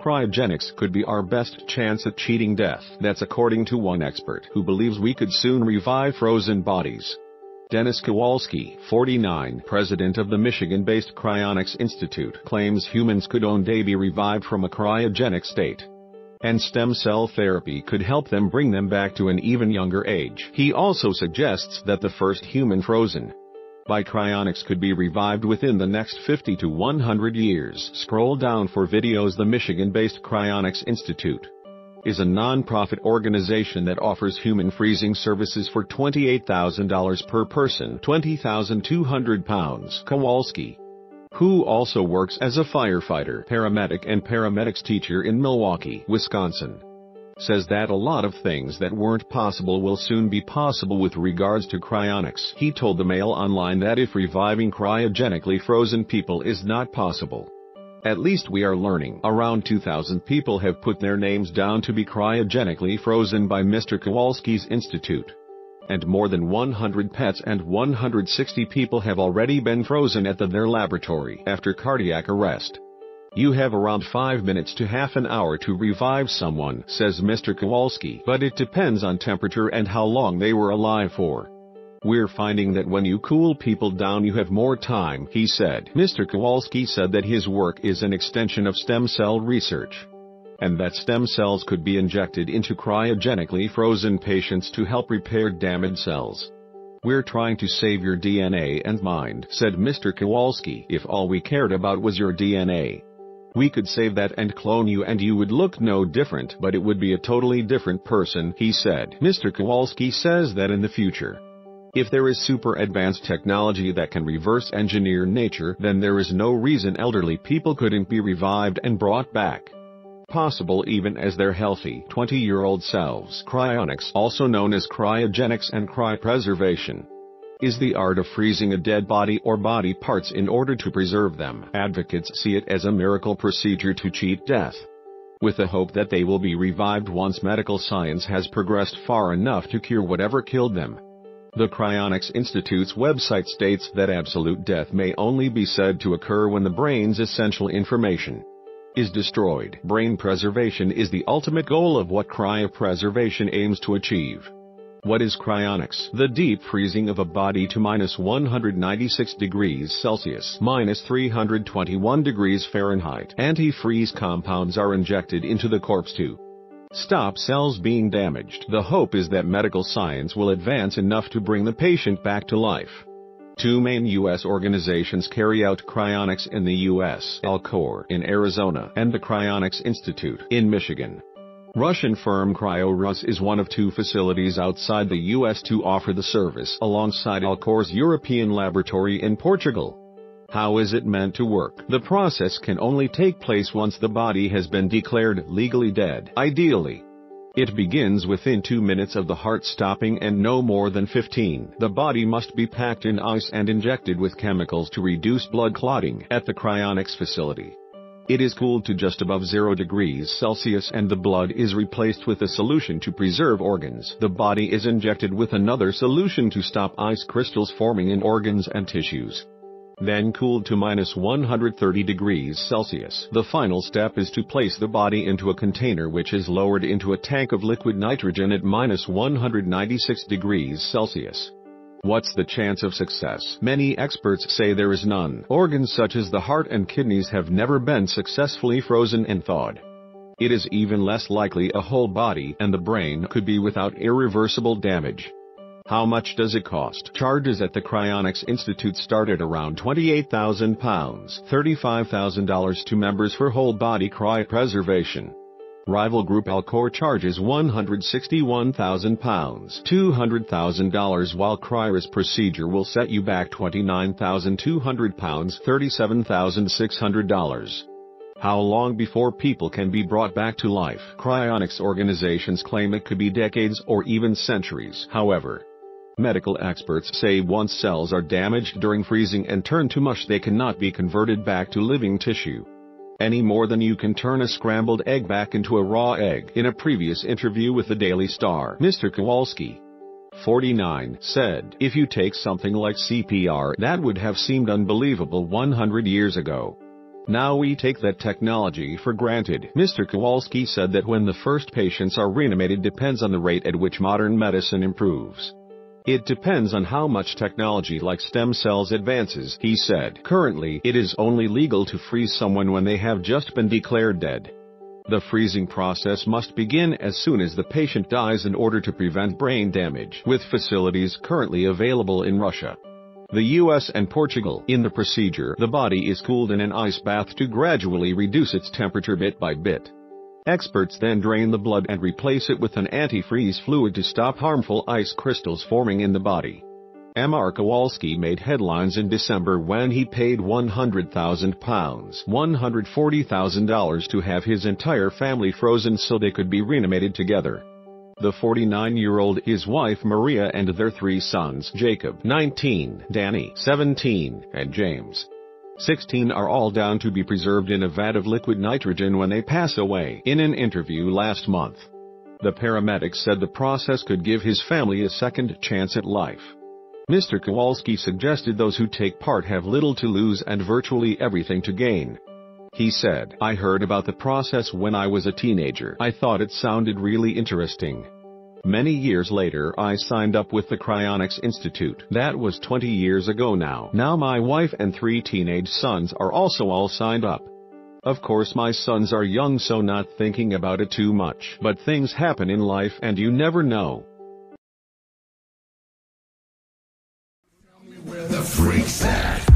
Cryogenics could be our best chance at cheating death. That's according to one expert who believes we could soon revive frozen bodies. Dennis Kowalski, 49, president of the Michigan-based Cryonics Institute, claims humans could one day be revived from a cryogenic state. And stem cell therapy could help them bring them back to an even younger age. He also suggests that the first human frozen by cryonics could be revived within the next 50 to 100 years. Scroll down for videos. The Michigan-based Cryonics Institute is a non-profit organization that offers human freezing services for $28,000 per person, £20,200. Kowalski, who also works as a firefighter, paramedic and paramedics teacher in Milwaukee, Wisconsin, says that a lot of things that weren't possible will soon be possible with regards to cryonics. He told the MailOnline that if reviving cryogenically frozen people is not possible, at least we are learning. Around 2,000 people have put their names down to be cryogenically frozen by Mr. Kowalski's institute. And more than 100 pets and 160 people have already been frozen at their laboratory after cardiac arrest. You have around 5 minutes to half an hour to revive someone, says Mr. Kowalski, but it depends on temperature and how long they were alive for. We're finding that when you cool people down you have more time, he said. Mr. Kowalski said that his work is an extension of stem cell research, and that stem cells could be injected into cryogenically frozen patients to help repair damaged cells. We're trying to save your DNA and mind, said Mr. Kowalski. If all we cared about was your DNA, we could save that and clone you and you would look no different, but it would be a totally different person, he said. Mr. Kowalski says that in the future, if there is super advanced technology that can reverse engineer nature, then there is no reason elderly people couldn't be revived and brought back, possible even as their healthy 20-year-old selves. Cryonics, also known as cryogenics and cryopreservation, is the art of freezing a dead body or body parts in order to preserve them. Advocates see it as a miracle procedure to cheat death, with the hope that they will be revived once medical science has progressed far enough to cure whatever killed them. The Cryonics Institute's website states that absolute death may only be said to occur when the brain's essential information is destroyed. Brain preservation is the ultimate goal of what cryopreservation aims to achieve. What is cryonics? The deep freezing of a body to -196 degrees Celsius, -321 degrees Fahrenheit. Antifreeze compounds are injected into the corpse to stop cells being damaged. The hope is that medical science will advance enough to bring the patient back to life. Two main U.S. organizations carry out cryonics in the U.S., Alcor in Arizona and the Cryonics Institute in Michigan. Russian firm CryoRus is one of two facilities outside the U.S. to offer the service, alongside Alcor's European laboratory in Portugal. How is it meant to work? The process can only take place once the body has been declared legally dead. Ideally, it begins within 2 minutes of the heart stopping and no more than 15. The body must be packed in ice and injected with chemicals to reduce blood clotting. At the cryonics facility, it is cooled to just above 0 degrees Celsius and the blood is replaced with a solution to preserve organs. The body is injected with another solution to stop ice crystals forming in organs and tissues, then cooled to -130 degrees Celsius. The final step is to place the body into a container which is lowered into a tank of liquid nitrogen at -196 degrees Celsius. What's the chance of success? Many experts say there is none. Organs such as the heart and kidneys have never been successfully frozen and thawed. It is even less likely a whole body and the brain could be without irreversible damage. How much does it cost? Charges at the Cryonics Institute start at around £28,000, $35,000 to members for whole-body cryopreservation. Rival group Alcor charges £161,000, $200,000, while Cryo's procedure will set you back £29,200, $37,600. How long before people can be brought back to life? Cryonics organizations claim it could be decades or even centuries. However, medical experts say once cells are damaged during freezing and turn to mush, they cannot be converted back to living tissue, any more than you can turn a scrambled egg back into a raw egg. In a previous interview with the Daily Star, Mr. Kowalski, 49, said, "If you take something like CPR, that would have seemed unbelievable 100 years ago. Now we take that technology for granted. Mr. Kowalski said that when the first patients are reanimated depends on the rate at which modern medicine improves. It depends on how much technology like stem cells advances, he said. Currently, it is only legal to freeze someone when they have just been declared dead. The freezing process must begin as soon as the patient dies in order to prevent brain damage, with facilities currently available in Russia, the US and Portugal. In the procedure, the body is cooled in an ice bath to gradually reduce its temperature bit by bit. Experts then drain the blood and replace it with an antifreeze fluid to stop harmful ice crystals forming in the body. Mr. Kowalski made headlines in December when he paid £100,000, $140,000 to have his entire family frozen so they could be reanimated together. The 49-year-old, his wife Maria, and their 3 sons, Jacob, 19, Danny, 17, and James, 16, are all down to be preserved in a vat of liquid nitrogen when they pass away. In an interview last month, the paramedic said the process could give his family a second chance at life. Mr. Kowalski suggested those who take part have little to lose and virtually everything to gain. He said, "I heard about the process when I was a teenager. I thought it sounded really interesting. Many years later I signed up with the Cryonics Institute. That was 20 years ago now. Now my wife and 3 teenage sons are also all signed up. Of course my sons are young, so not thinking about it too much. But things happen in life and you never know." Where the freaks at?